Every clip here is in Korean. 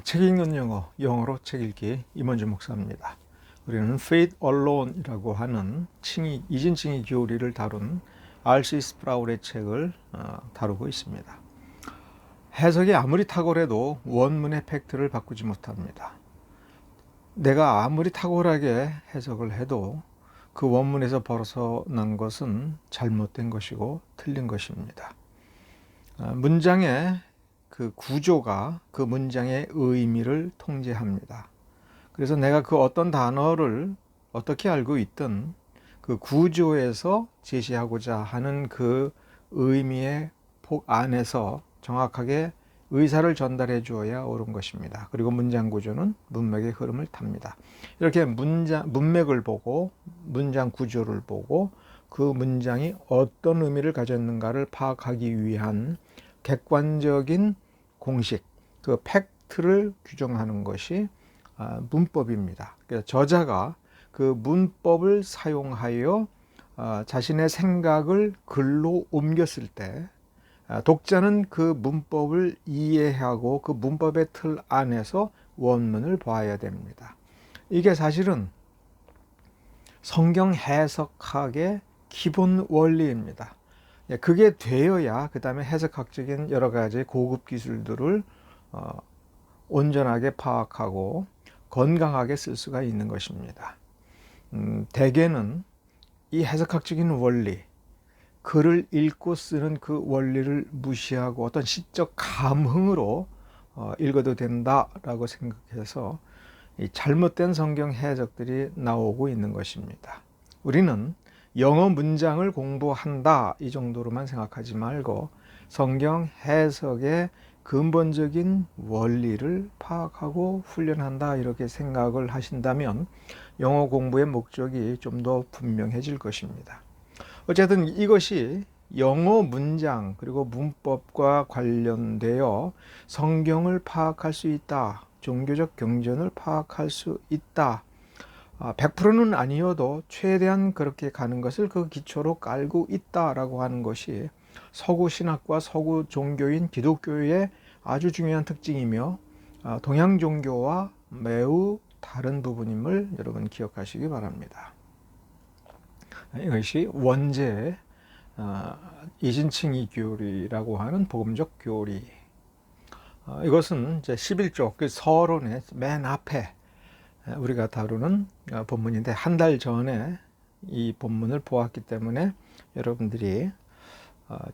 책 읽는 영어로 책 읽기 임원준 목사입니다. 우리는 Faith Alone이라고 하는 이진칭이 교리를 다룬 R.C. 스프라울의 책을 다루고 있습니다. 해석이 아무리 탁월해도 원문의 팩트를 바꾸지 못합니다. 내가 아무리 탁월하게 해석을 해도 그 원문에서 벗어난 것은 잘못된 것이고 틀린 것입니다. 문장의 그 구조가 그 문장의 의미를 통제합니다. 그래서 내가 그 어떤 단어를 어떻게 알고 있든 그 구조에서 제시하고자 하는 그 의미의 폭 안에서 정확하게 의사를 전달해 주어야 옳은 것입니다. 그리고 문장 구조는 문맥의 흐름을 탑니다. 이렇게 문맥을 보고 문장 구조를 보고 그 문장이 어떤 의미를 가졌는가를 파악하기 위한 객관적인 공식, 그 팩트를 규정하는 것이 문법입니다. 그래서 저자가 그 문법을 사용하여 자신의 생각을 글로 옮겼을 때 독자는 그 문법을 이해하고 그 문법의 틀 안에서 원문을 봐야 됩니다. 이게 사실은 성경 해석학의 기본 원리입니다. 그게 되어야 그 다음에 해석학적인 여러 가지 고급 기술들을 온전하게 파악하고 건강하게 쓸 수가 있는 것입니다. 대개는 이 해석학적인 원리, 글을 읽고 쓰는 그 원리를 무시하고 어떤 시적 감흥으로 읽어도 된다라고 생각해서 이 잘못된 성경 해석들이 나오고 있는 것입니다. 우리는 영어 문장을 공부한다 이 정도로만 생각하지 말고 성경 해석의 근본적인 원리를 파악하고 훈련한다 이렇게 생각을 하신다면 영어 공부의 목적이 좀 더 분명해질 것입니다. 어쨌든 이것이 영어 문장 그리고 문법과 관련되어 성경을 파악할 수 있다, 종교적 경전을 파악할 수 있다, 100%는 아니어도 최대한 그렇게 가는 것을 그 기초로 깔고 있다라고 하는 것이 서구 신학과 서구 종교인 기독교의 아주 중요한 특징이며 동양 종교와 매우 다른 부분임을 여러분 기억하시기 바랍니다. 이것이 원제 이진칭이 교리라고 하는 복음적 교리. 이것은 이제 11조 그 서론의 맨 앞에 우리가 다루는 본문인데 한 달 전에 이 본문을 보았기 때문에 여러분들이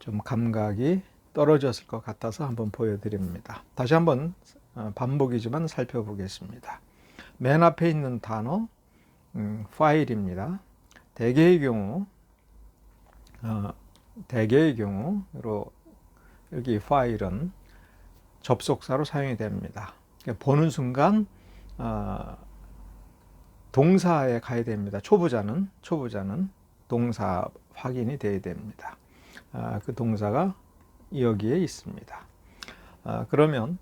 좀 감각이 떨어졌을 것 같아서 한번 보여드립니다. 다시 한번 반복이지만 살펴보겠습니다. 맨 앞에 있는 단어 파일입니다. 대개의 경우 여기 파일은 접속사로 사용이 됩니다. 보는 순간 동사에 가야 됩니다. 초보자는 동사 확인이 돼야 됩니다. 그 동사가 여기에 있습니다. 그러면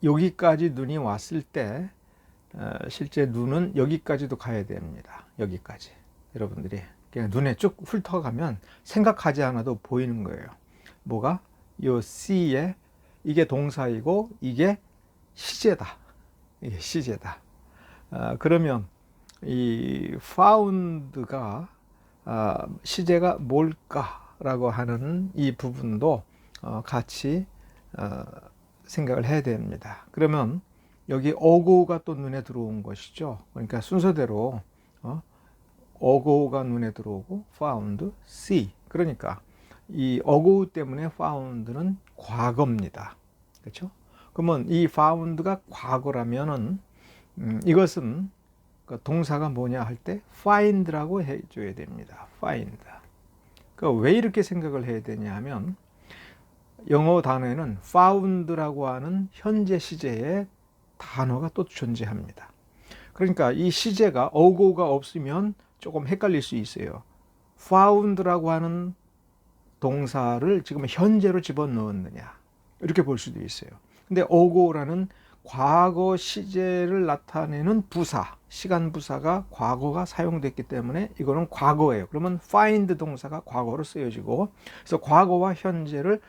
여기까지 눈이 왔을 때 실제 눈은 여기까지도 가야 됩니다. 여기까지 여러분들이 그냥 눈에 쭉 훑어가면 생각하지 않아도 보이는 거예요. 뭐가? 요 C에 이게 동사이고 이게 시제다. 이게 시제다. 그러면 이 found가 시제가 뭘까라고 하는 이 부분도 같이 생각을 해야 됩니다. 그러면 여기 어고가 또 눈에 들어온 것이죠. 그러니까 순서대로 어고가 눈에 들어오고 found, see. 그러니까 이 어고 때문에 found는 과거입니다. 그렇죠? 그러면 이 found가 과거라면은 이것은 그 동사가 뭐냐 할 때 find라고 해줘야 됩니다. find. 왜 이렇게 생각을 해야 되냐 하면 영어 단어에는 found라고 하는 현재 시제의 단어가 또 존재합니다. 그러니까 이 시제가 어고가 없으면 조금 헷갈릴 수 있어요. found라고 하는 동사를 지금 현재로 집어넣었느냐 이렇게 볼 수도 있어요. 근데 어고라는 과거 시제를 나타내는 부사, 시간 부사가 과거가 사용됐기 때문에 이거는 과거예요. 그러면 find 동사가 과거로 쓰여지고 그래서 과거와 현재를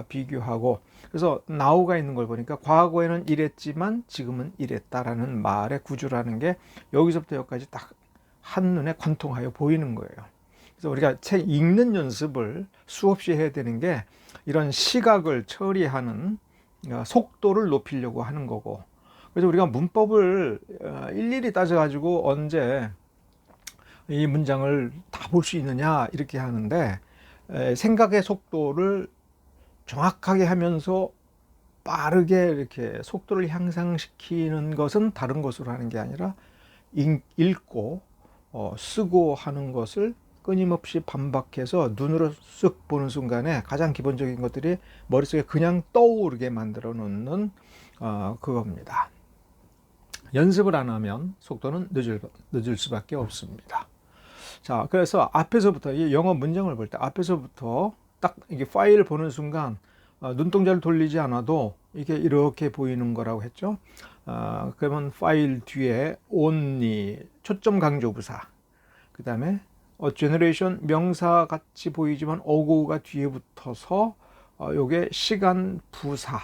비교하고, 그래서 now가 있는 걸 보니까 과거에는 이랬지만 지금은 이랬다라는 말의 구조라는 게 여기서부터 여기까지 딱 한눈에 관통하여 보이는 거예요. 그래서 우리가 책 읽는 연습을 수없이 해야 되는 게 이런 시각을 처리하는 속도를 높이려고 하는 거고, 그래서 우리가 문법을 일일이 따져가지고 언제 이 문장을 다 볼 수 있느냐 이렇게 하는데, 생각의 속도를 정확하게 하면서 빠르게 이렇게 속도를 향상시키는 것은 다른 것으로 하는 게 아니라 읽고 쓰고 하는 것을 끊임없이 반복해서 눈으로 쓱 보는 순간에 가장 기본적인 것들이 머릿속에 그냥 떠오르게 만들어 놓는 그겁니다. 연습을 안 하면 속도는 늦을 수밖에 없습니다. 자, 그래서 앞에서부터 이 영어 문장을 볼 때 앞에서부터 딱 이게 파일을 보는 순간 눈동자를 돌리지 않아도 이게 이렇게 보이는 거라고 했죠. 그러면 파일 뒤에 only 초점 강조 부사, 그 다음에 generation 명사 같이 보이지만 어구가 뒤에 붙어서 요게 시간 부사.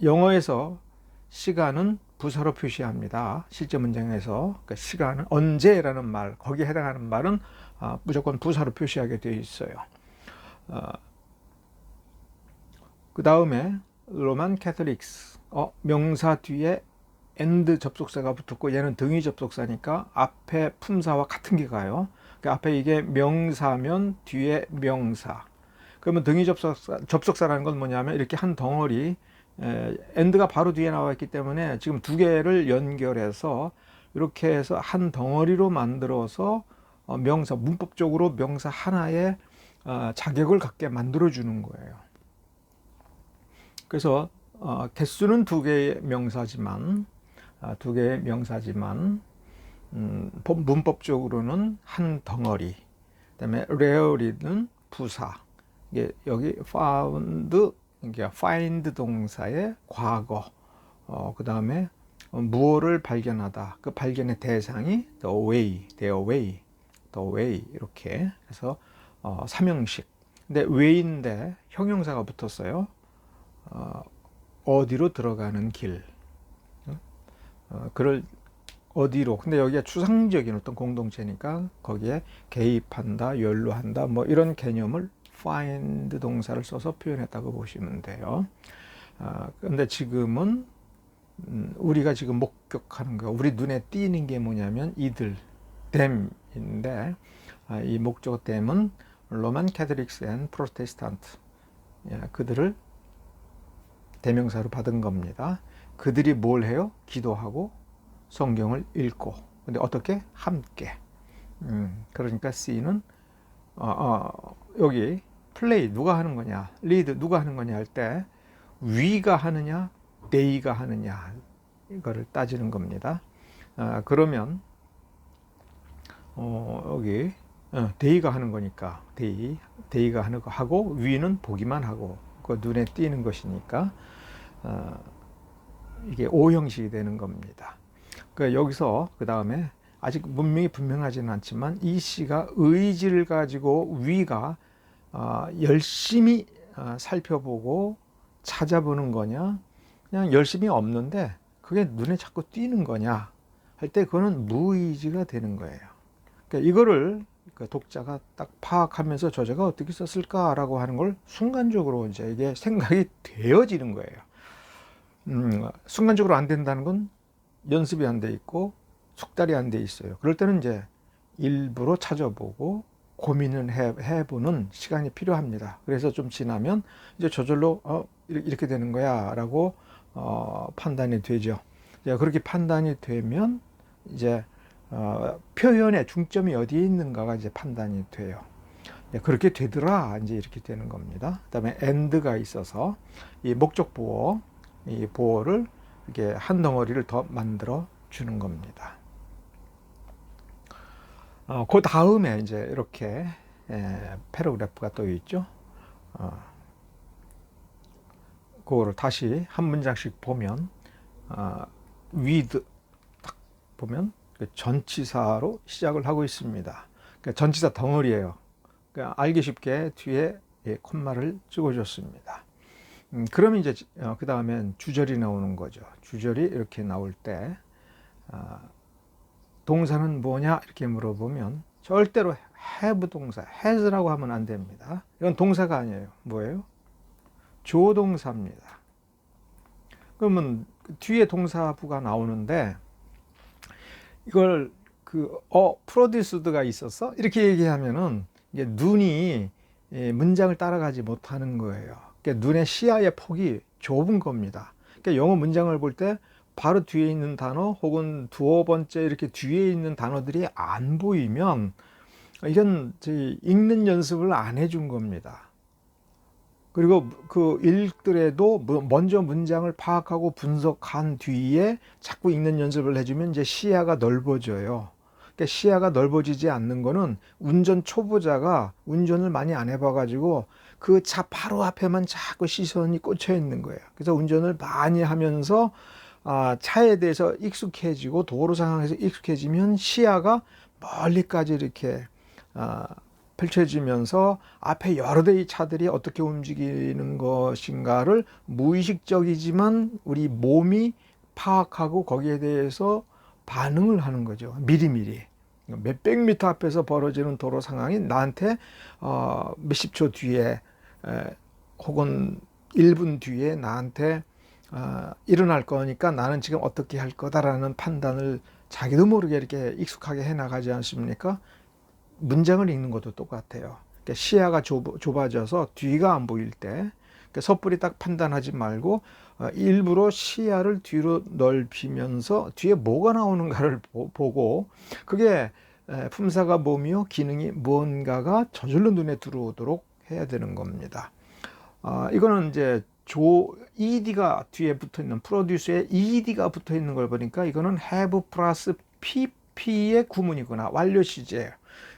영어에서 시간은 부사로 표시합니다. 실제 문장에서 그러니까 시간은 언제라는 말, 거기에 해당하는 말은 무조건 부사로 표시하게 되어 있어요. 그 다음에 로만 캐톨릭스, 명사 뒤에 and 접속사가 붙었고 얘는 등위 접속사니까 앞에 품사와 같은 게 가요. 그 앞에 이게 명사면 뒤에 명사. 그러면 등위 접속사라는 건 뭐냐면 이렇게 한 덩어리, and가 바로 뒤에 나와 있기 때문에 지금 두 개를 연결해서 이렇게 해서 한 덩어리로 만들어서 명사, 문법적으로 명사 하나의 자격을 갖게 만들어 주는 거예요. 그래서 개수는 두 개의 명사지만 문법적으로는 한 덩어리. 그다음에 rarely는 부사. 이게 여기 found, 이게 find 동사의 과거. 그다음에 무엇을 발견하다. 그 발견의 대상이 the way, their way, the way 이렇게 해서 삼형식. 근데 way인데 형용사가 붙었어요. 어디로 들어가는 길. 그를 어디로. 근데 여기가 추상적인 어떤 공동체니까 거기에 개입한다, 연루한다, 뭐 이런 개념을 find 동사를 써서 표현했다고 보시면 돼요. 근데 지금은 우리가 지금 목격하는 거, 우리 눈에 띄는 게 뭐냐면 이들, them인데 이 목적 them은 로만 캐톨릭스 앤 프로테스탄트, 그들을 대명사로 받은 겁니다. 그들이 뭘 해요? 기도하고 성경을 읽고. 근데 어떻게? 함께. 그러니까 C는 여기 플레이 누가 하는 거냐, 리드 누가 하는 거냐 할 때 we가 하느냐, they가 하느냐 이거를 따지는 겁니다. 그러면 여기 they가 하는 거니까 they가 하는 거 하고 we는 보기만 하고 그 눈에 띄는 것이니까 이게 O 형식이 되는 겁니다. 그러니까 여기서 그 다음에 아직 문명이 분명하지는 않지만 이 시가 의지를 가지고 위가 열심히 살펴보고 찾아보는 거냐, 그냥 열심히 없는데 그게 눈에 자꾸 띄는 거냐 할 때 그거는 무의지가 되는 거예요. 그러니까 이거를 독자가 딱 파악하면서 저자가 어떻게 썼을까라고 하는 걸 순간적으로 이제 이게 생각이 되어지는 거예요. 순간적으로 안 된다는 건 연습이 안 돼 있고 숙달이 안 돼 있어요. 그럴 때는 이제 일부러 찾아보고 고민을 해보는 시간이 필요합니다. 그래서 좀 지나면 이제 저절로 이렇게 되는 거야 라고 판단이 되죠. 그렇게 판단이 되면 이제 표현의 중점이 어디에 있는가가 이제 판단이 돼요. 그렇게 되더라 이제 이렇게 되는 겁니다. 그다음에 and가 있어서 이 목적 보어, 이 보어를 이렇게 한 덩어리를 더 만들어 주는 겁니다. 그 다음에 이제 이렇게 패러그래프가 또 있죠. 그거를 다시 한 문장씩 보면 with 딱 보면 전치사로 시작을 하고 있습니다. 그러니까 전치사 덩어리예요. 그러니까 알기 쉽게 뒤에 콤마를 찍어줬습니다. 그러면 이제 그 다음엔 주절이 나오는 거죠. 주절이 이렇게 나올 때 동사는 뭐냐 이렇게 물어보면 절대로 have 동사, has라고 하면 안 됩니다. 이건 동사가 아니에요. 뭐예요? 조동사입니다. 그러면 뒤에 동사부가 나오는데 이걸 프로듀스드가 있었어? 이렇게 얘기하면은 이게 눈이 문장을 따라가지 못하는 거예요. 그러니까 눈의 시야의 폭이 좁은 겁니다. 그러니까 영어 문장을 볼 때 바로 뒤에 있는 단어 혹은 두어 번째 이렇게 뒤에 있는 단어들이 안 보이면 이건 읽는 연습을 안 해준 겁니다. 그리고 그 읽더라도 먼저 문장을 파악하고 분석한 뒤에 자꾸 읽는 연습을 해주면 이제 시야가 넓어져요. 그러니까 시야가 넓어지지 않는 거는 운전 초보자가 운전을 많이 안 해봐가지고 그 차 바로 앞에만 자꾸 시선이 꽂혀 있는 거예요. 그래서 운전을 많이 하면서 차에 대해서 익숙해지고 도로 상황에서 익숙해지면 시야가 멀리까지 이렇게 펼쳐지면서 앞에 여러 대의 차들이 어떻게 움직이는 것인가를 무의식적이지만 우리 몸이 파악하고 거기에 대해서 반응을 하는 거죠. 미리미리. 몇백 미터 앞에서 벌어지는 도로 상황이 나한테 몇십 초 뒤에 혹은 1분 뒤에 나한테 일어날 거니까 나는 지금 어떻게 할 거다라는 판단을 자기도 모르게 이렇게 익숙하게 해나가지 않습니까? 문장을 읽는 것도 똑같아요. 그러니까 시야가 좁아져서 뒤가 안 보일 때 그러니까 섣불리 딱 판단하지 말고 일부러 시야를 뒤로 넓히면서 뒤에 뭐가 나오는가를 보고 그게 품사가 뭐며 기능이 무언가가 저절로 눈에 들어오도록 해야 되는 겁니다. 이거는 이제 ed가 뒤에 붙어 있는 프로듀스에 ed가 붙어 있는 걸 보니까 이거는 have 플러스 pp의 구문이구나. 완료 시제예요.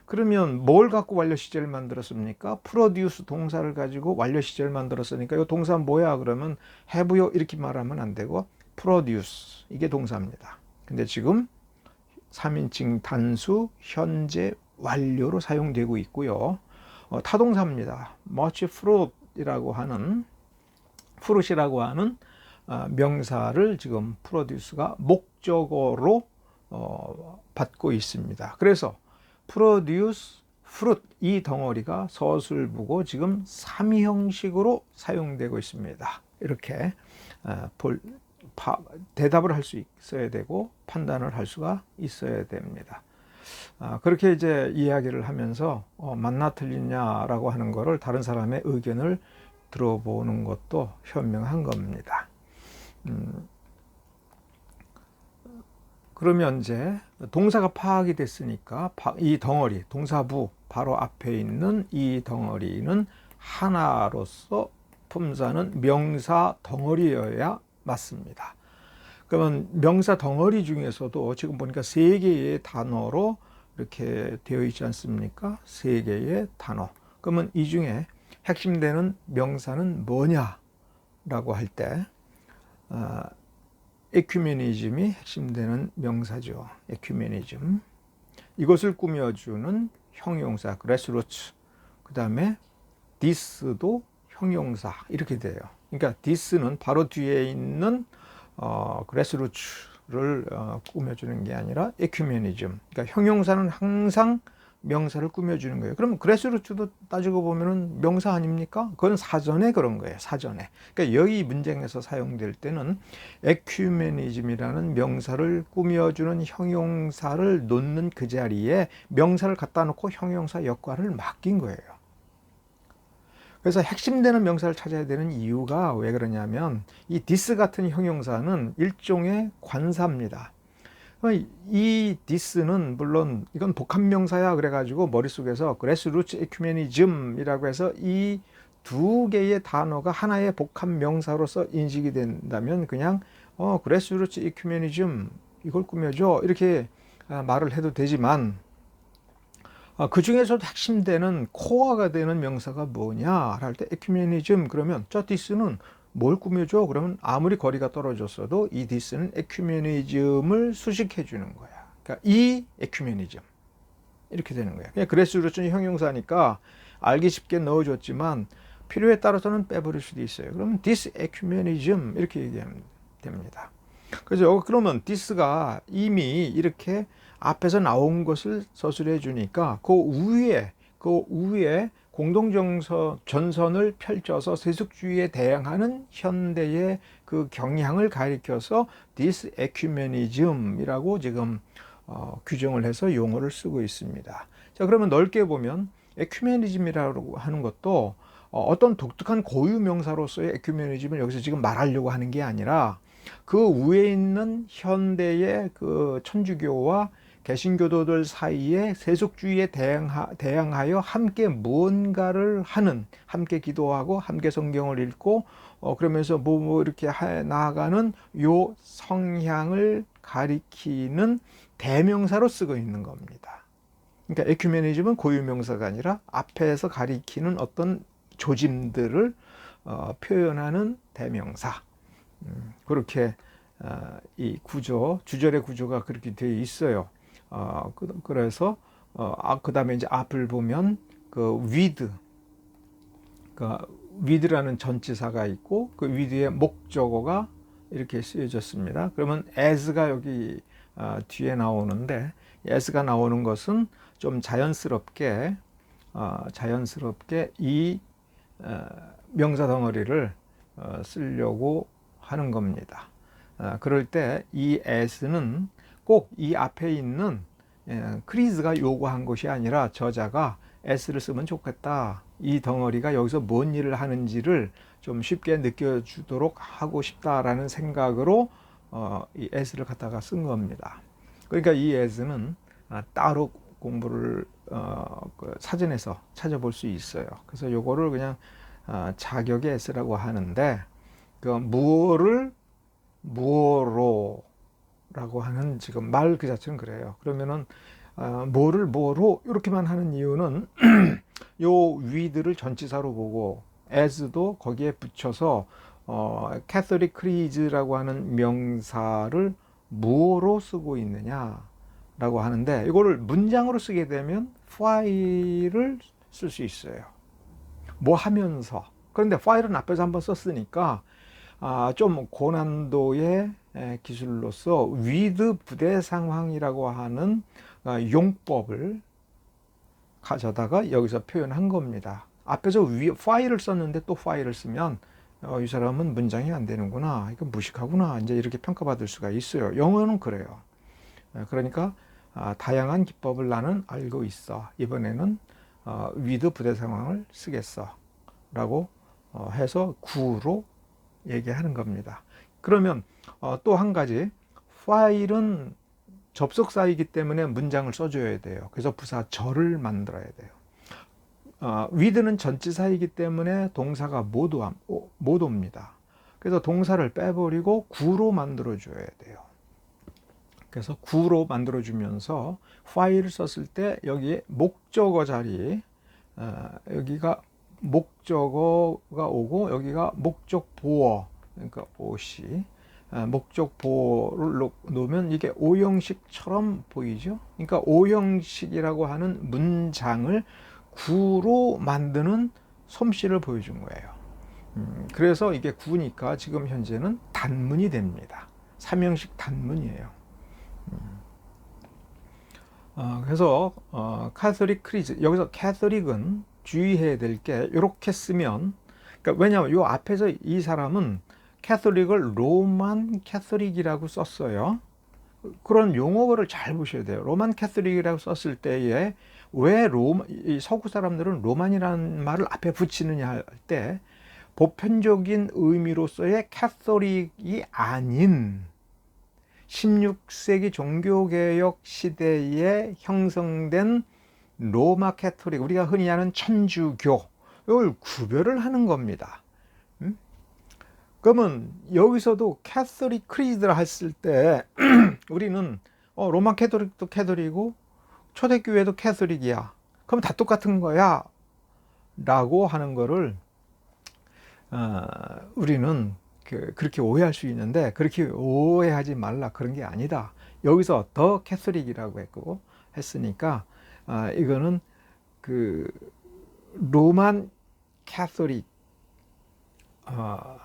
그러면 뭘 갖고 완료 시제를 만들었습니까? 프로듀스 동사를 가지고 완료 시제를 만들었으니까 이 동사 뭐야? 그러면 have요 이렇게 말하면 안 되고 produce 이게 동사입니다. 근데 지금 3인칭 단수 현재 완료로 사용되고 있고요. 타동사입니다. much fruit이라고 하는 명사를 지금 produce가 목적어로 받고 있습니다. 그래서 produce fruit 이 덩어리가 서술부고 지금 3위 형식으로 사용되고 있습니다. 이렇게 대답을 할 수 있어야 되고 판단을 할 수가 있어야 됩니다. 그렇게 이제 이야기를 하면서 맞나 틀리냐라고 하는 거를 다른 사람의 의견을 들어보는 것도 현명한 겁니다. 그러면 이제 동사가 파악이 됐으니까 이 덩어리, 동사부 바로 앞에 있는 이 덩어리는 하나로서 품사는 명사 덩어리여야 맞습니다. 그러면 명사 덩어리 중에서도 지금 보니까 3개의 단어로 이렇게 되어 있지 않습니까? 3개의 단어. 그러면 이 중에 핵심되는 명사는 뭐냐라고 할 때 에큐메니즘이 핵심되는 명사죠. 에큐메니즘. 이것을 꾸며주는 형용사 grassroots. 그 다음에 this도 형용사 이렇게 돼요. 그러니까 this는 바로 뒤에 있는 grassroots를 꾸며주는 게 아니라 에큐메니즘. 그러니까 형용사는 항상 명사를 꾸며주는 거예요. 그럼 그레스루츠도 따지고 보면은 명사 아닙니까? 그건 사전에 그런 거예요. 사전에. 그러니까 여기 문장에서 사용될 때는 에큐메니즘이라는 명사를 꾸며주는 형용사를 놓는 그 자리에 명사를 갖다 놓고 형용사 역할을 맡긴 거예요. 그래서 핵심되는 명사를 찾아야 되는 이유가 왜 그러냐면 이 this 같은 형용사는 일종의 관사입니다. 이 this는 물론 이건 복합명사야 그래가지고 머릿속에서 grassroots ecumenism이라고 해서 이 2개의 단어가 하나의 복합명사로서 인식이 된다면 그냥 grassroots ecumenism 이걸 꾸며줘 이렇게 말을 해도 되지만 그 중에서도 핵심되는 코어가 되는 명사가 뭐냐 할 때 ecumenism 그러면 저 this는 뭘 꾸며줘? 그러면 아무리 거리가 떨어졌어도 이 this는 에큐메니즘을 수식해 주는 거야. 그러니까 이 에큐메니즘 이렇게 되는 거야. 그냥 그레스루츠는 형용사니까 알기 쉽게 넣어줬지만 필요에 따라서는 빼버릴 수도 있어요. 그러면 disecumenism 이렇게 얘기하면 됩니다. 그죠? 그러면 this가 이미 이렇게 앞에서 나온 것을 서술해 주니까 그 위에 공동전선을 펼쳐서 세속주의에 대항하는 현대의 그 경향을 가리켜서 disecumenism이라고 지금 규정을 해서 용어를 쓰고 있습니다. 자, 그러면 넓게 보면 에큐메니즘이라고 하는 것도 어떤 독특한 고유 명사로서의 에큐메니즘을 여기서 지금 말하려고 하는 게 아니라 그 위에 있는 현대의 그 천주교와 개신교도들 사이에 세속주의에 대항하여 함께 무언가를 하는, 함께 기도하고 함께 성경을 읽고 그러면서 뭐 이렇게 나아가는 요 성향을 가리키는 대명사로 쓰고 있는 겁니다. 그러니까 에큐메니즘은 고유명사가 아니라 앞에서 가리키는 어떤 조짐들을 표현하는 대명사. 그렇게 이 구조, 주절의 구조가 그렇게 되어 있어요. 그래서 그 다음에 이제 앞을 보면 그 with라는 전치사가 있고 그 with의 목적어가 이렇게 쓰여졌습니다. 그러면 as가 여기 뒤에 나오는데 as가 나오는 것은 좀 자연스럽게 이 명사 덩어리를 쓰려고 하는 겁니다. 그럴 때 이 as는 꼭 이 앞에 있는 크리즈가 요구한 것이 아니라 저자가 s를 쓰면 좋겠다. 이 덩어리가 여기서 뭔 일을 하는지를 좀 쉽게 느껴주도록 하고 싶다라는 생각으로 이 s를 갖다가 쓴 겁니다. 그러니까 이 s는 따로 공부를 그 사전에서 찾아볼 수 있어요. 그래서 요거를 그냥 자격의 s라고 하는데 그 무엇로 라고 하는 지금 말 그 자체는 그래요. 그러면은 뭐로 이렇게만 하는 이유는 요 위들을 전치사로 보고 as도 거기에 붙여서 Catholic Creed라고 하는 명사를 뭐로 쓰고 있느냐라고 하는데 이거를 문장으로 쓰게 되면 while을 쓸 수 있어요. 뭐 하면서. 그런데 while은 앞에서 한번 썼으니까 좀 고난도의 기술로서 with 부대 상황이라고 하는 용법을 가져다가 여기서 표현한 겁니다. 앞에서 while을 썼는데 또 while을 쓰면 이 사람은 문장이 안 되는구나, 이거 무식하구나, 이제 이렇게 평가받을 수가 있어요. 영어는 그래요. 그러니까 다양한 기법을 나는 알고 있어. 이번에는 with 부대 상황을 쓰겠어 라고 해서 구로 얘기하는 겁니다. 그러면 또 한 가지, while은 접속사이기 때문에 문장을 써줘야 돼요. 그래서 부사 절을 만들어야 돼요. with는 전치사이기 때문에 동사가 못 옵니다. 그래서 동사를 빼버리고 구로 만들어줘야 돼요. 그래서 구로 만들어주면서 while을 썼을 때 여기에 목적어 자리, 여기가 목적어가 오고 여기가 목적 보어, 그러니까 OC, 목적 보어를 놓으면 이게 오형식처럼 보이죠. 그러니까 오형식이라고 하는 문장을 구로 만드는 솜씨를 보여준 거예요. 그래서 이게 구니까 지금 현재는 단문이 됩니다. 삼형식 단문이에요. 그래서 Catholic Creed, 여기서 Catholic은 주의해야 될 게 이렇게 쓰면, 그러니까 왜냐하면 이 앞에서 이 사람은 캐톨릭을 로만 캐톨릭이라고 썼어요. 그런 용어를 잘 보셔야 돼요. 로만 캐톨릭이라고 썼을 때에 왜 이 서구 사람들은 로만이라는 말을 앞에 붙이느냐 할 때 보편적인 의미로서의 캐톨릭이 아닌 16세기 종교개혁 시대에 형성된 로마 캐톨릭, 우리가 흔히 아는 천주교, 이걸 구별을 하는 겁니다. 그러면 여기서도 캐톨릭 크리드를 했을 때 우리는 로마 캐톨릭도 캐톨릭이고 초대교회도 캐톨릭이야, 그럼 다 똑같은 거야 라고 하는 거를 우리는 그렇게 오해할 수 있는데, 그렇게 오해하지 말라, 그런 게 아니다. 여기서 더 캐톨릭이라고 했으니까 이거는 로만 캐서릭 어,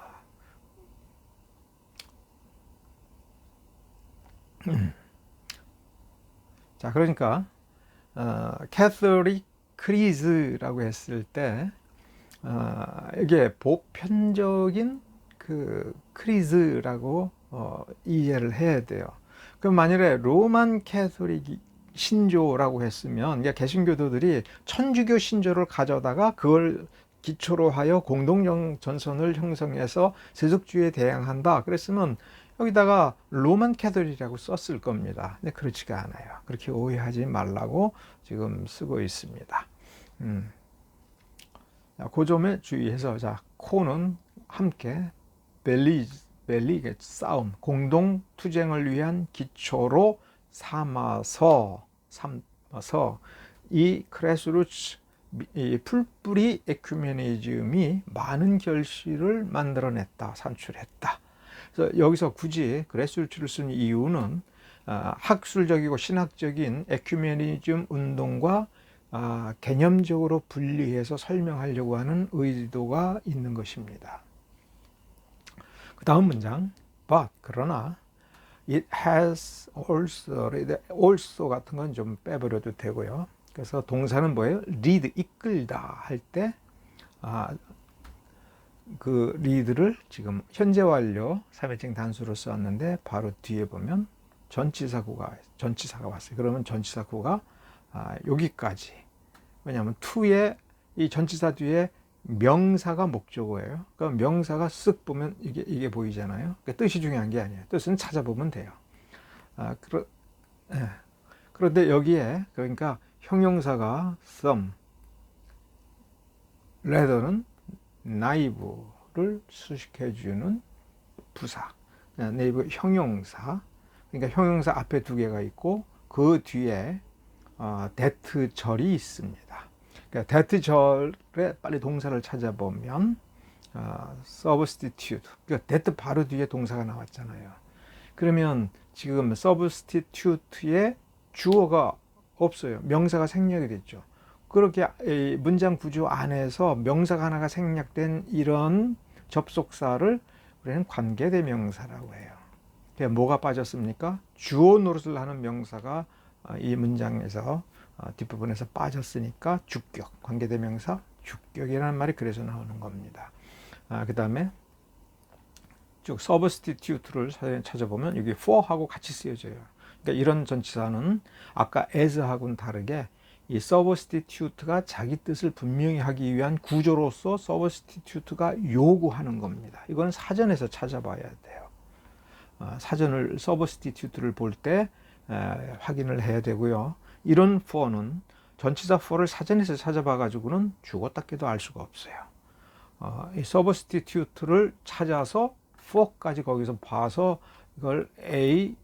자, 그러니까 캐서릭 크리즈라고 했을 때 이게 보편적인 그 크리즈라고 이해를 해야 돼요. 그럼 만일에 로만 캐토릭 신조라고 했으면 이게 개신교도들이 천주교 신조를 가져다가 그걸 기초로 하여 공동 전선을 형성해서 세속주의에 대항한다 그랬으면 여기다가 로만 캐토릭이라고 썼을 겁니다. 근데 그렇지가 않아요. 그렇게 오해하지 말라고 지금 쓰고 있습니다. 그 점에 주의해서, 자, 코는 함께 벨리 싸움, 공동 투쟁을 위한 기초로 삼아서 이 크레스루츠, 이 풀뿌리 에큐메니즘이 많은 결실을 만들어냈다, 산출했다. 그래서 여기서 굳이 그레스루츠를 쓴 이유는 학술적이고 신학적인 에큐메니즘 운동과 개념적으로 분리해서 설명하려고 하는 의도가 있는 것입니다. 그 다음 문장, but 그러나 it has also 같은 건 좀 빼버려도 되고요. 그래서 동사는 뭐예요? lead, 이끌다 할 때 그 lead를 지금 현재 완료 3인칭 단수로 썼는데 바로 뒤에 보면 전치사가 왔어요. 그러면 전치사구가 여기까지. 왜냐하면 to의 이 전치사 뒤에 명사가 목적어예요. 그러니까 명사가 쓱 보면 이게 보이잖아요. 그러니까 뜻이 중요한 게 아니에요. 뜻은 찾아보면 돼요. 그런데 여기에 그러니까 형용사가 some, rather는 naive를 수식해주는 부사, naive 형용사. 그러니까 형용사 앞에 두 개가 있고 그 뒤에 that절이 있습니다. 그러니까 that절에 빨리 동사를 찾아보면 substitute, 그러니까 that 바로 뒤에 동사가 나왔잖아요. 그러면 지금 substitute에 주어가 없어요. 명사가 생략이 됐죠. 그렇게 문장 구조 안에서 명사가 하나가 생략된 이런 접속사를 우리는 관계대명사라고 해요. 뭐가 빠졌습니까? 주어 노릇을 하는 명사가 이 문장에서 뒷부분에서 빠졌으니까 주격, 관계대명사 주격이라는 말이 그래서 나오는 겁니다. 그 다음에 쭉 substitute를 찾아보면 여기 for하고 같이 쓰여져요. 그러니까 이런 전치사는 아까 as하고는 다르게 이 substitute가 자기 뜻을 분명히 하기 위한 구조로서 substitute가 요구하는 겁니다. 이건 사전에서 찾아봐야 돼요. 사전을 substitute를 볼 때 확인을 해야 되고요. 이런 for는 전치사 for를 사전에서 찾아봐 가지고는 죽었다께도 알 수가 없어요. 이 substitute를 찾아서 for까지 거기서 봐서 이걸 A,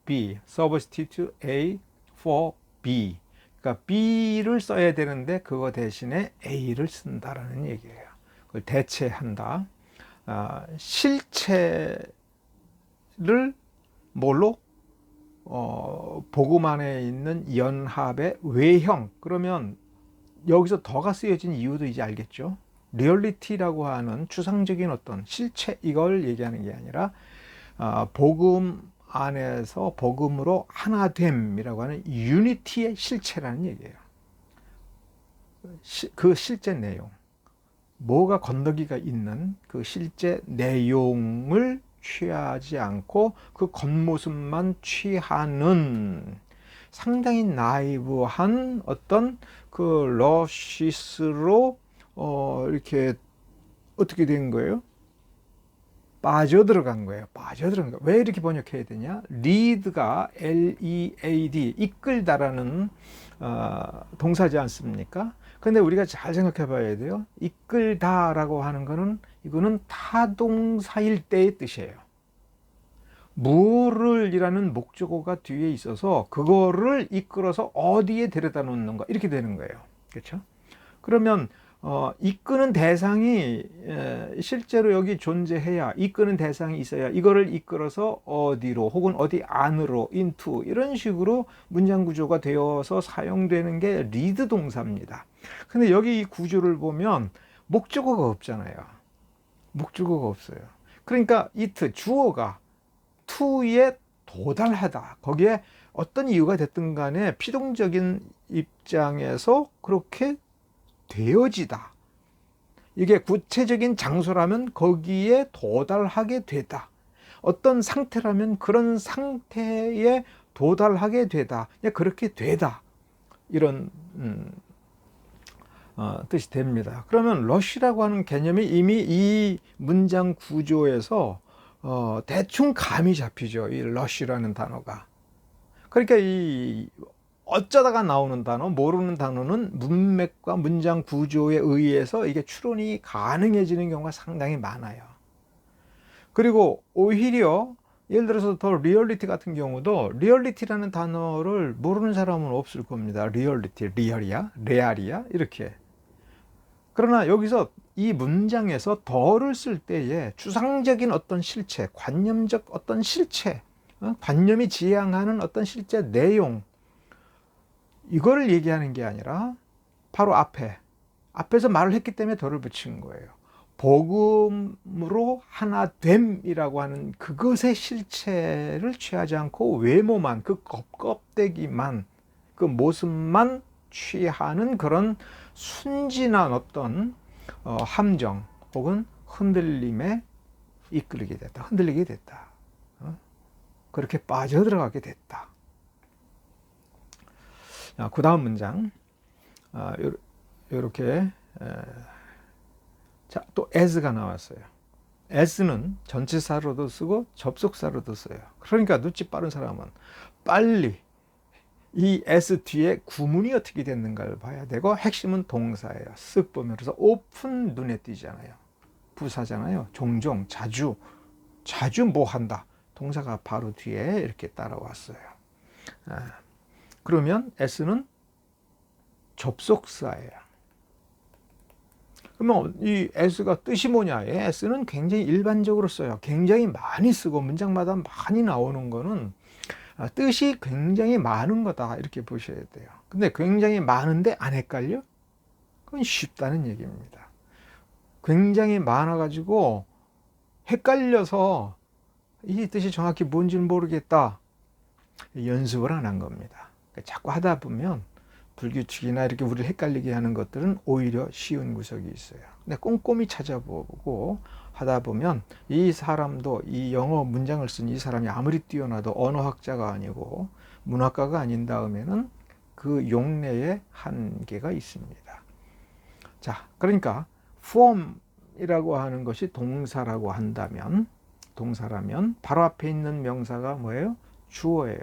B, substitute A for B. 그러니까 B를 써야 되는데 그거 대신에 A를 쓴다라는 얘기예요. 그걸 대체한다. 실체를 뭘로? 복음 안에 있는 연합의 외형. 그러면 여기서 더가 쓰여진 이유도 이제 알겠죠. 리얼리티라고 하는 추상적인 어떤 실체, 이걸 얘기하는 게 아니라 복음 안에서 복음으로 하나됨이라고 하는 유니티의 실체라는 얘기예요. 그 실제 내용, 뭐가 건더기가 있는 그 실제 내용을 취하지 않고 그 겉모습만 취하는 상당히 나이브한 어떤 그 러시스로 이렇게 어떻게 된 거예요? 빠져들어간 거예요. 빠져들어간 거예요. 왜 이렇게 번역해야 되냐? lead가 L-E-A-D, 이끌다라는 동사지 않습니까? 근데 우리가 잘 생각해 봐야 돼요. 이끌다라고 하는 거는 이거는 타동사일 때의 뜻이에요. 뭐를 이라는 목적어가 뒤에 있어서 그거를 이끌어서 어디에 데려다 놓는가 이렇게 되는 거예요. 그렇죠? 그러면 이끄는 대상이 실제로 여기 존재해야, 이끄는 대상이 있어야 이거를 이끌어서 어디로 혹은 어디 안으로 into 이런 식으로 문장 구조가 되어서 사용되는 게 리드 동사입니다. 근데 여기 이 구조를 보면 목적어가 없잖아요. 목적어가 없어요. 그러니까 it, 주어가 to에 도달하다. 거기에 어떤 이유가 됐든 간에 피동적인 입장에서 그렇게 되어지다. 이게 구체적인 장소라면 거기에 도달하게 되다. 어떤 상태라면 그런 상태에 도달하게 되다. 그렇게 되다. 이런 뜻이 됩니다. 그러면 러쉬라고 하는 개념이 이미 이 문장 구조에서 대충 감이 잡히죠. 이 러쉬라는 단어가. 그러니까 이 어쩌다가 나오는 단어, 모르는 단어는 문맥과 문장 구조에 의해서 이게 추론이 가능해지는 경우가 상당히 많아요. 그리고 오히려 예를 들어서 더 리얼리티 같은 경우도 리얼리티라는 단어를 모르는 사람은 없을 겁니다. 리얼리티, 리얼이야, 레알이야 이렇게. 그러나 여기서 이 문장에서 더를 쓸 때에 추상적인 어떤 실체, 관념적 어떤 실체, 관념이 지향하는 어떤 실제 내용, 이거를 얘기하는 게 아니라 바로 앞에서 말을 했기 때문에 더를 붙인 거예요. 복음으로 하나됨이라고 하는 그것의 실체를 취하지 않고 외모만, 그 껍데기만, 그 모습만 취하는 그런 순진한 어떤 함정 혹은 흔들림에 이끌리게 됐다. 흔들리게 됐다. 그렇게 빠져들어가게 됐다. 그 다음 문장 이렇게 자, 또 as가 나왔어요. as는 전치사로도 쓰고 접속사로도 써요. 그러니까 눈치 빠른 사람은 빨리 이 s 뒤에 구문이 어떻게 됐는가를 봐야 되고 핵심은 동사예요. 쓱 보면 그래서 오픈 눈에 띄잖아요. 부사잖아요. 종종, 자주 뭐 한다. 동사가 바로 뒤에 이렇게 따라왔어요. 그러면 s는 접속사예요. 그러면 이 s가 뜻이 뭐냐? s는 굉장히 일반적으로 써요. 굉장히 많이 쓰고 문장마다 많이 나오는 거는 뜻이 굉장히 많은 거다 이렇게 보셔야 돼요. 근데 굉장히 많은데 안 헷갈려? 그건 쉽다는 얘기입니다. 굉장히 많아가지고 헷갈려서 이 뜻이 정확히 뭔지는 모르겠다. 연습을 안 한 겁니다. 자꾸 하다 보면 불규칙이나 이렇게 우리를 헷갈리게 하는 것들은 오히려 쉬운 구석이 있어요. 근데 꼼꼼히 찾아보고 하다 보면 이 사람도 이 영어 문장을 쓴 이 사람이 아무리 뛰어나도 언어학자가 아니고 문학가가 아닌 다음에는 그 용례에 한계가 있습니다. 자, 그러니까 form이라고 하는 것이 동사라면 바로 앞에 있는 명사가 뭐예요? 주어예요.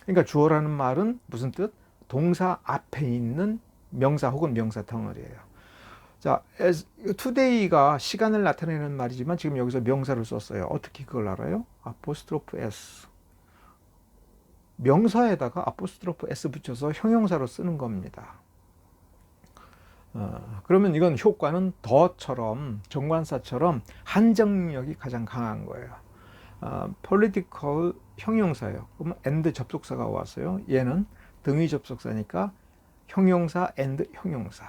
그러니까 주어라는 말은 무슨 뜻? 동사 앞에 있는 명사 혹은 명사 덩어리예요. 자, today가 시간을 나타내는 말이지만 지금 여기서 명사를 썼어요. 어떻게 그걸 알아요? 아포스트로프 s. 명사에다가 아포스트로프 s 붙여서 형용사로 쓰는 겁니다. 그러면 이건 효과는 더처럼 정관사처럼 한정력이 가장 강한 거예요. political 형용사예요. 그러면 and 접속사가 왔어요. 얘는 등위 접속사니까 형용사 and 형용사.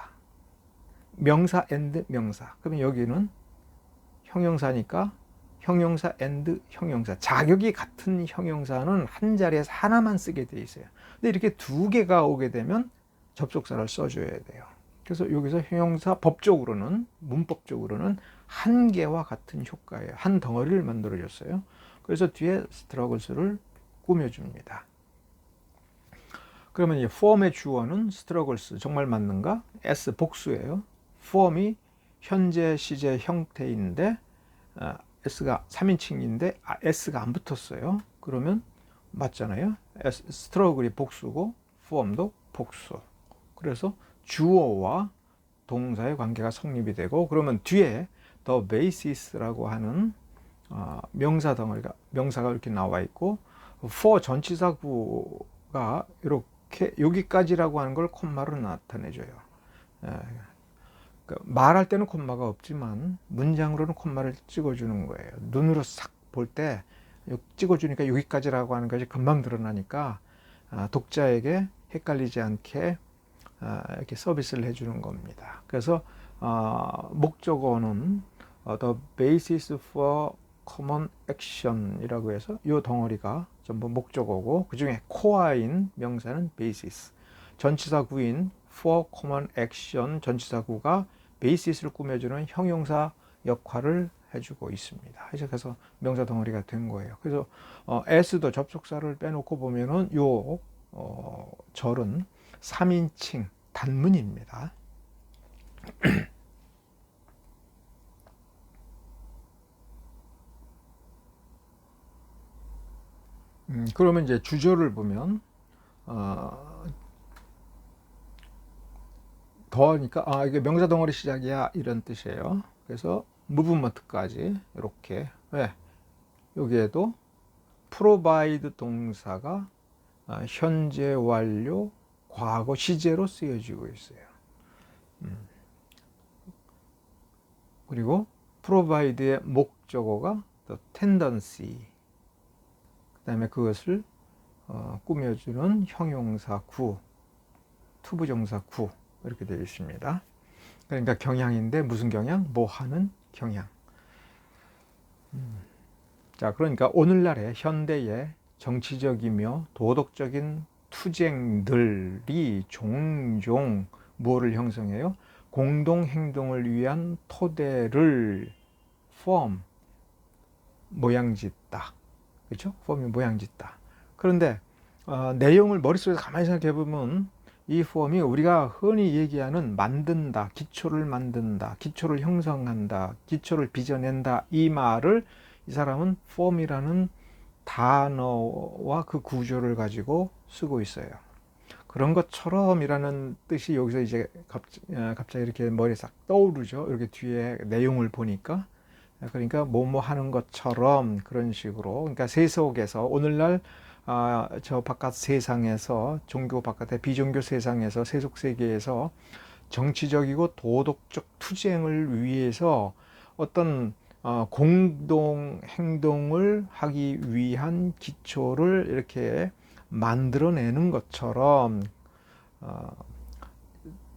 명사 and 명사. 그러면 여기는 형용사니까 형용사 and 형용사. 자격이 같은 형용사는 한 자리에서 하나만 쓰게 돼 있어요. 근데 이렇게 두 개가 오게 되면 접속사를 써줘야 돼요. 그래서 여기서 형용사 법적으로는 문법적으로는 한 개와 같은 효과예요. 한 덩어리를 만들어줬어요. 그래서 뒤에 struggles를 꾸며줍니다. 그러면 이 form의 주어는 struggles 정말 맞는가? s 복수예요. form이 현재 시제 형태인데 s가 3인칭인데 s가 안 붙었어요. 그러면 맞잖아요. struggle이 복수고 form도 복수. 그래서 주어와 동사의 관계가 성립이 되고 그러면 뒤에 the basis라고 하는 명사 덩어리가 명사가 이렇게 나와 있고 for 전치사구가 이렇게 여기까지라고 하는 걸 콤마로 나타내줘요. 말할 때는 콤마가 없지만 문장으로는 콤마를 찍어주는 거예요. 눈으로 싹 볼 때 찍어주니까 여기까지라고 하는 것이 금방 드러나니까 독자에게 헷갈리지 않게 이렇게 서비스를 해주는 겁니다. 그래서 목적어는 the basis for common action이라고 해서 이 덩어리가 전부 목적어고 그 중에 core인 명사는 basis, 전치사구인 for common action 전치사구가 basis를 꾸며주는 형용사 역할을 해주고 있습니다. 그래서 명사 덩어리가 된 거예요. 그래서 as도 접속사를 빼놓고 보면은 요 절은 3인칭 단문입니다. 그러면 이제 주절을 보면 더하니까 이게 명사 덩어리 시작이야 이런 뜻이에요. 그래서 무브먼트까지 이렇게 여기에도 provide 동사가 현재 완료 과거 시제로 쓰여지고 있어요. 그리고 provide의 목적어가 the tendency, 그 다음에 그것을 꾸며주는 형용사 구, 투부정사 구 이렇게 되어 있습니다. 그러니까 경향인데 무슨 경향? 뭐 하는 경향. 자, 그러니까 오늘날의 현대의 정치적이며 도덕적인 투쟁들이 종종 뭐를 형성해요? 공동행동을 위한 토대를 모양짓다. 그렇죠? 폼이 모양짓다. 그런데 내용을 머릿속에서 가만히 생각해 보면 이 폼이 우리가 흔히 얘기하는 만든다, 기초를 만든다, 기초를 형성한다, 기초를 빚어낸다 이 말을 이 사람은 폼이라는 단어와 그 구조를 가지고 쓰고 있어요. 그런 것처럼이라는 뜻이 여기서 이제 갑자기 이렇게 머리에 싹 떠오르죠. 이렇게 뒤에 내용을 보니까. 그러니까 뭐뭐 하는 것처럼 그런 식으로. 그러니까 세속에서 오늘날 저 바깥 세상에서 종교 바깥의 비종교 세상에서 세속 세계에서 정치적이고 도덕적 투쟁을 위해서 어떤 공동 행동을 하기 위한 기초를 이렇게 만들어내는 것처럼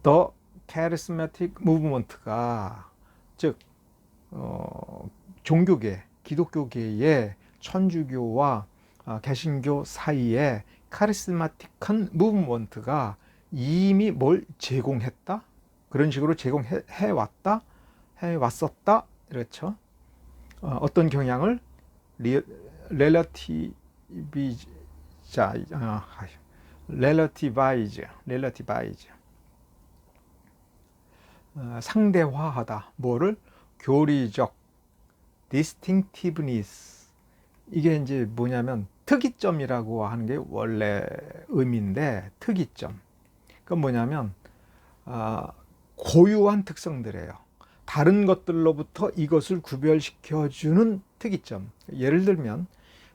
The Charismatic Movement가 즉 종교계, 기독교계의 천주교와 개신교 사이에 카리스마틱한 무브먼트가 이미 뭘 제공했다? 그런 식으로 제공해왔다? 해왔었다? 그렇죠? 어떤 경향을 렐러티바이즈 상대화하다. 뭐를? 교리적 distinctiveness. 이게 이제 뭐냐면 특이점이라고 하는 게 원래 의미인데 특이점. 그건 뭐냐면 고유한 특성들이에요. 다른 것들로부터 이것을 구별시켜주는 특이점. 예를 들면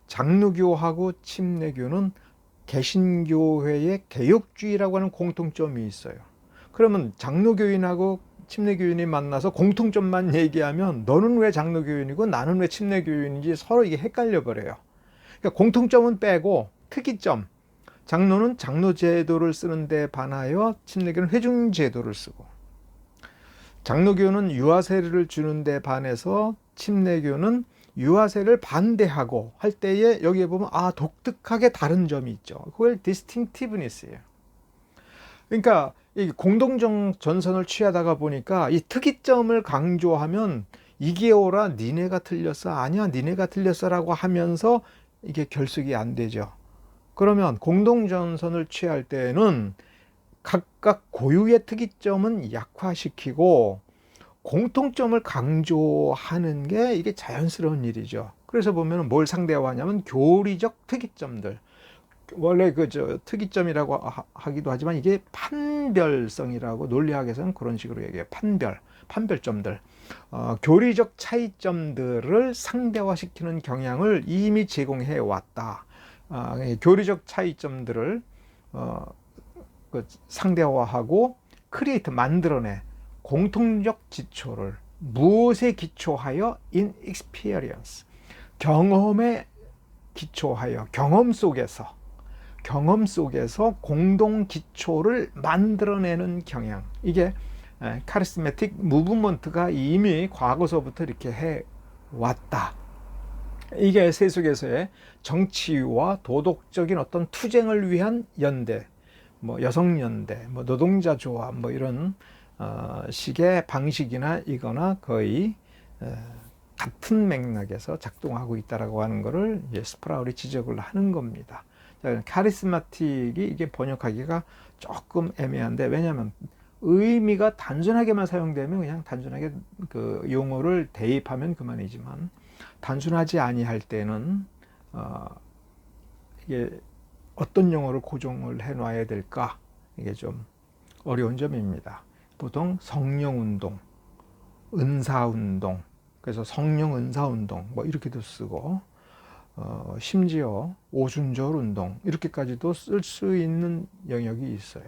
장로교하고 침례교는 개신교회의 개혁주의라고 하는 공통점이 있어요. 그러면 장로교인하고 침례교인이 만나서 공통점만 얘기하면 너는 왜 장로교인이고 나는 왜 침례교인인지 서로 이게 헷갈려 버려요. 그러니까 공통점은 빼고 특이점. 장로는 장로제도를 쓰는 데 반하여 침례교는 회중제도를 쓰고, 장로교는 유아세례를 주는 데 반해서 침례교는 유아세례를 반대하고 할 때에 여기에 보면 독특하게 다른 점이 있죠. 그걸 distinctiveness예요. 그러니까 이 공동정 전선을 취하다가 보니까 이 특이점을 강조하면 이게 옳아 니네가 틀렸어 아니야 니네가 틀렸어라고 하면서 이게 결속이 안 되죠. 그러면 공동전선을 취할 때는 각각 고유의 특이점은 약화시키고 공통점을 강조하는 게 이게 자연스러운 일이죠. 그래서 보면 뭘 상대화하냐면 교리적 특이점들. 원래 특이점이라고 하기도 하지만 이게 판별성이라고 논리학에서는 그런 식으로 얘기해요. 판별점들. 교리적 차이점들을 상대화시키는 경향을 이미 제공해 왔다. 교리적 차이점들을 상대화하고 크리에이트 만들어내 공통적 지초를 무엇에 기초하여 in experience 경험에 기초하여 경험 속에서 경험 속에서 공동 기초를 만들어내는 경향, 이게 카리스마틱 무브먼트가 이미 과거서부터 이렇게 해왔다. 이게 세속에서의 정치와 도덕적인 어떤 투쟁을 위한 연대, 뭐 여성연대, 뭐 노동자 조합, 뭐 이런 식의 방식이나 이거나 거의 같은 맥락에서 작동하고 있다라고 하는 것을 스프라울이 지적을 하는 겁니다. 카리스마틱이 이게 번역하기가 조금 애매한데, 왜냐하면 의미가 단순하게만 사용되면 그냥 단순하게 그 용어를 대입하면 그만이지만, 단순하지 아니할 때는 이게 어떤 용어를 고정을 해놔야 될까, 이게 좀 어려운 점입니다. 보통 성령운동, 은사운동, 그래서 성령 은사운동 뭐 이렇게도 쓰고, 심지어 오순절 운동 이렇게까지도 쓸 수 있는 영역이 있어요.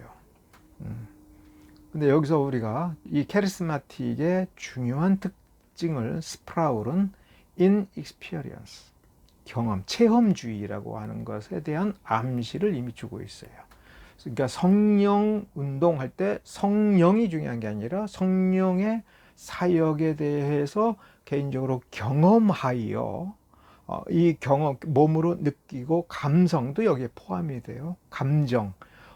근데 여기서 우리가 이 카리스마틱의 중요한 특징을 스프라울은 inexperience, 경험, 체험주의라고 하는 것에 대한 암시를 이미 주고 있어요. 그러니까 성령 운동할 때 성령이 중요한 게 아니라 성령의 사역에 대해서 개인적으로 경험하여 이 경험, 몸으로 느끼고 감성도 여기에 포함이 돼요. 감정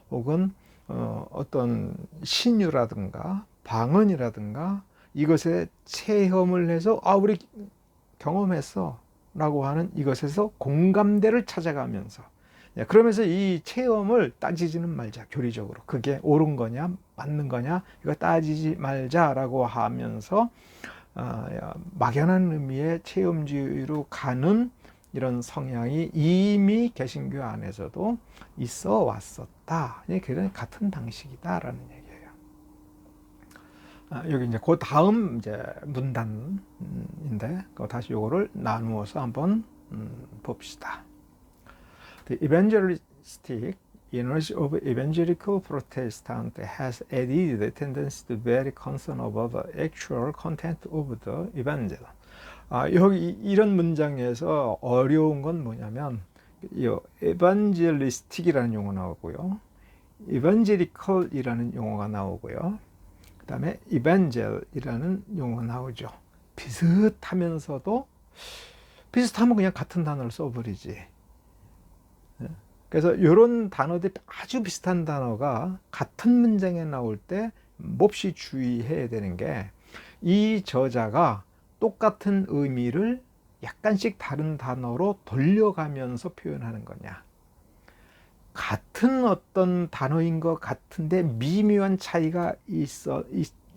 혹은 어떤 신유라든가 방언이라든가 이것에 체험을 해서 우리 경험했어 라고 하는 이것에서 공감대를 찾아가면서, 그러면서 이 체험을 따지지는 말자. 교리적으로 그게 옳은 거냐 맞는 거냐 이거 따지지 말자라고 하면서 막연한 의미의 체험주의로 가는 이런 성향이 이미 개신교 안에서도 있어 왔었다. 그런 같은 방식이다라는 얘기예요. 여기 이제 그 다음 이제 문단인데 다시 요거를 나누어서 한번 봅시다. The evangelistic energy of evangelical Protestant has added the tendency to be very concerned about the actual content of the evangel. 여기 이런 문장에서 어려운 건 뭐냐면, 이 evangelistic이라는 용어 나오고요, evangelical이라는 용어가 나오고요, 그 다음에 evangel이라는 용어가 나오죠. 비슷하면서도 비슷하면 그냥 같은 단어를 써버리지. 그래서 이런 단어들이 아주 비슷한 단어가 같은 문장에 나올 때 몹시 주의해야 되는 게, 이 저자가 똑같은 의미를 약간씩 다른 단어로 돌려가면서 표현하는 거냐, 같은 어떤 단어인 것 같은데 미묘한 차이가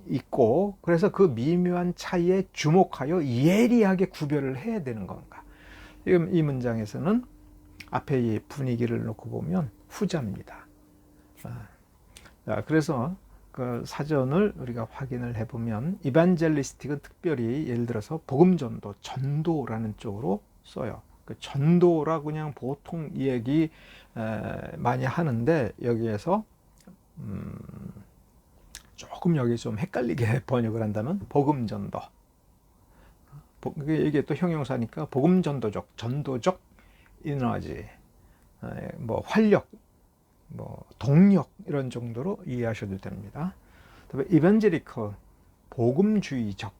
있고 그래서 그 미묘한 차이에 주목하여 예리하게 구별을 해야 되는 건가. 지금 이 문장에서는 앞에 이 분위기를 놓고 보면 후자입니다. 그래서 그 사전을 우리가 확인을 해보면 이반젤리스틱은 특별히 예를 들어서 복음전도, 전도라는 쪽으로 써요. 그 전도라고 그냥 보통 얘기 많이 하는데, 여기에서 조금 여기 좀 헷갈리게 번역을 한다면 복음전도, 이게 또 형용사니까 복음전도적, 전도적 에너지, 뭐 활력, 뭐 동력 이런 정도로 이해하셔도 됩니다. 그다음에 이반제리컬, 복음주의적,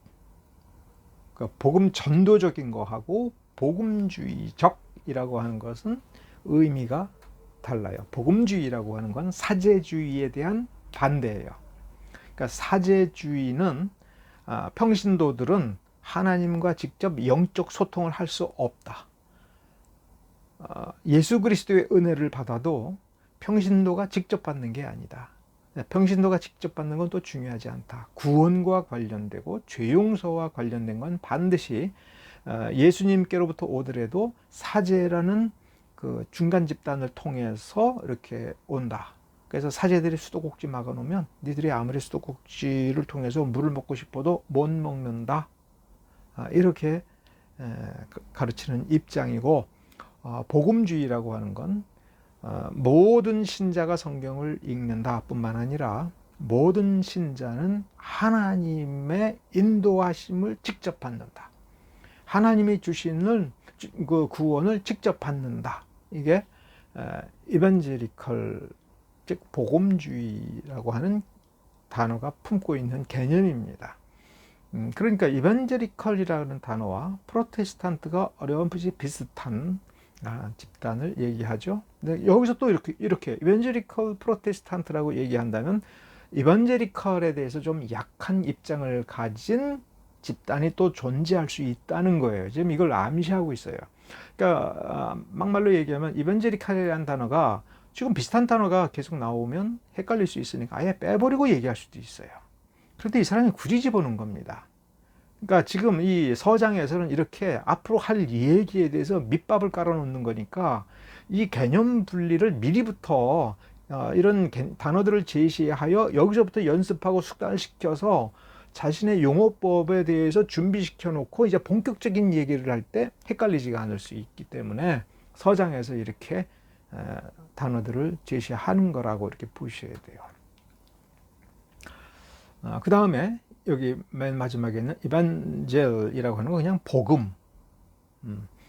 그러니까 복음 전도적인 거하고 복음주의적이라고 하는 것은 의미가 달라요. 복음주의라고 하는 건 사제주의에 대한 반대예요. 그러니까 사제주의는 평신도들은 하나님과 직접 영적 소통을 할 수 없다. 예수 그리스도의 은혜를 받아도 평신도가 직접 받는 게 아니다. 평신도가 직접 받는 건 또 중요하지 않다. 구원과 관련되고 죄 용서와 관련된 건 반드시 예수님께로부터 오더라도 사제라는 그 중간 집단을 통해서 이렇게 온다. 그래서 사제들이 수도꼭지 막아놓으면 니들이 아무리 수도꼭지를 통해서 물을 먹고 싶어도 못 먹는다. 이렇게 가르치는 입장이고, 복음주의라고 하는 건 모든 신자가 성경을 읽는다 뿐만 아니라 모든 신자는 하나님의 인도하심을 직접 받는다. 하나님이 주시는 그 구원을 직접 받는다. 이게 이반제리컬, 즉 복음주의라고 하는 단어가 품고 있는 개념입니다. 그러니까 이반제리컬이라는 단어와 프로테스탄트가 어렴풋이 비슷한 집단을 얘기하죠. 근데 여기서 또 이렇게 이반제리컬 프로테스탄트라고 얘기한다면 이반제리컬에 대해서 좀 약한 입장을 가진 집단이 또 존재할 수 있다는 거예요. 지금 이걸 암시하고 있어요. 그러니까 막말로 얘기하면 이반제리컬이라는 단어가 지금 비슷한 단어가 계속 나오면 헷갈릴 수 있으니까 아예 빼버리고 얘기할 수도 있어요. 그런데 이 사람이 굳이 집어넣은 겁니다. 그러니까 지금 이 서장에서는 이렇게 앞으로 할 얘기에 대해서 밑밥을 깔아놓는 거니까 이 개념 분리를 미리부터 이런 단어들을 제시하여 여기서부터 연습하고 숙달시켜서 자신의 용어법에 대해서 준비시켜 놓고 이제 본격적인 얘기를 할 때 헷갈리지가 않을 수 있기 때문에 서장에서 이렇게 단어들을 제시하는 거라고 이렇게 보셔야 돼요. 그 다음에 여기 맨 마지막에 있는 이반젤이라고 하는 건 그냥 복음.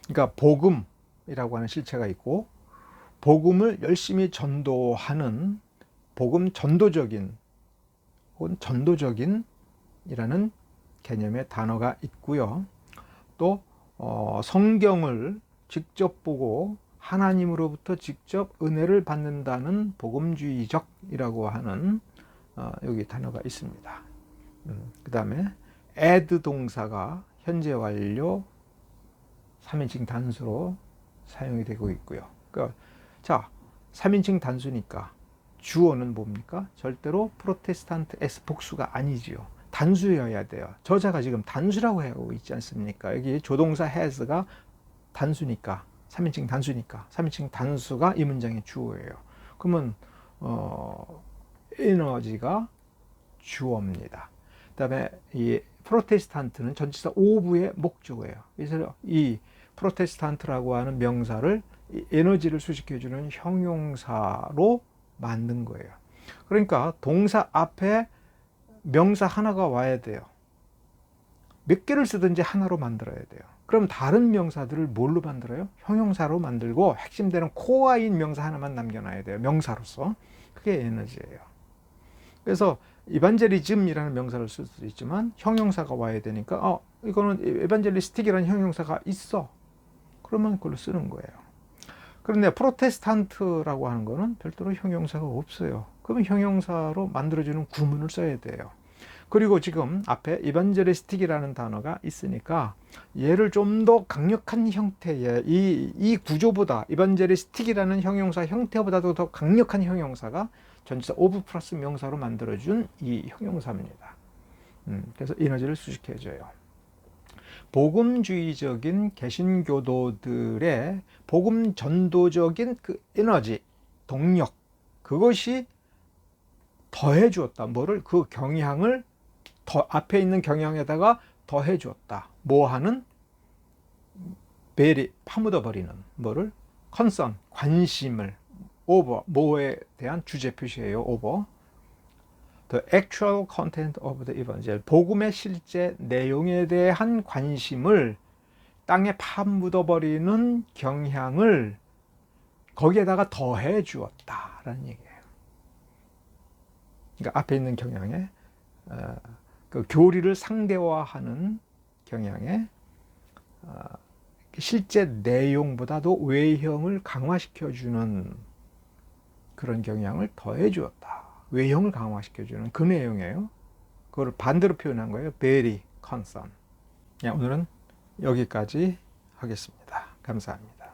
그러니까 복음이라고 하는 실체가 있고 복음을 열심히 전도하는 복음 전도적인 혹은 전도적인이라는 개념의 단어가 있고요. 또 성경을 직접 보고 하나님으로부터 직접 은혜를 받는다는 복음주의적이라고 하는 여기 단어가 있습니다. 그 다음에 add 동사가 현재 완료 3인칭 단수로 사용이 되고 있고요. 그러니까 자, 3인칭 단수니까 주어는 뭡니까? 절대로 프로테스탄트 S 복수가 아니지요. 단수여야 돼요. 저자가 지금 단수라고 하고 있지 않습니까? 여기 조동사 has가 단수니까 3인칭 단수니까 3인칭 단수가 이 문장의 주어예요. 그러면 에너지가 주어입니다. 그다음에 이 프로테스탄트는 전치사 오브의 목적어예요. 그래서 이 프로테스탄트라고 하는 명사를 에너지를 수식해주는 형용사로 만든 거예요. 그러니까 동사 앞에 명사 하나가 와야 돼요. 몇 개를 쓰든지 하나로 만들어야 돼요. 그럼 다른 명사들을 뭘로 만들어요? 형용사로 만들고 핵심되는 코어인 명사 하나만 남겨놔야 돼요. 명사로서. 그게 에너지예요. 그래서 이반젤리즘이라는 명사를 쓸 수도 있지만 형용사가 와야 되니까 이거는 에반젤리스틱이라는 형용사가 있어. 그러면 그걸로 쓰는 거예요. 그런데 프로테스탄트라고 하는 거는 별도로 형용사가 없어요. 그러면 형용사로 만들어주는 구문을 써야 돼요. 그리고 지금 앞에 이반젤리스틱이라는 단어가 있으니까 얘를 좀 더 강력한 형태의 이 구조보다 이반젤리스틱이라는 형용사 형태보다도 더 강력한 형용사가 전치사 오브 플러스 명사로 만들어준 이 형용사입니다. 그래서 에너지를 수식해줘요. 복음주의적인 개신교도들의 복음 전도적인 그 에너지, 동력, 그것이 더해 주었다. 뭐를? 그 경향을 더 앞에 있는 경향에다가 더해 주었다. 뭐 하는? 베리 파묻어 버리는 뭐를? 컨선, 관심을. over, 뭐에 대한 주제 표시예요. over. The actual content of the evangel. 복음의 실제 내용에 대한 관심을 땅에 파묻어버리는 경향을 거기에다가 더해 주었다라는 얘기예요. 그러니까 앞에 있는 경향에 그 교리를 상대화하는 경향에 실제 내용보다도 외형을 강화시켜주는 그런 경향을 더해 주었다. 외형을 강화시켜주는 그 내용이에요. 그걸 반대로 표현한 거예요. very concern. 오늘은 여기까지 하겠습니다. 감사합니다.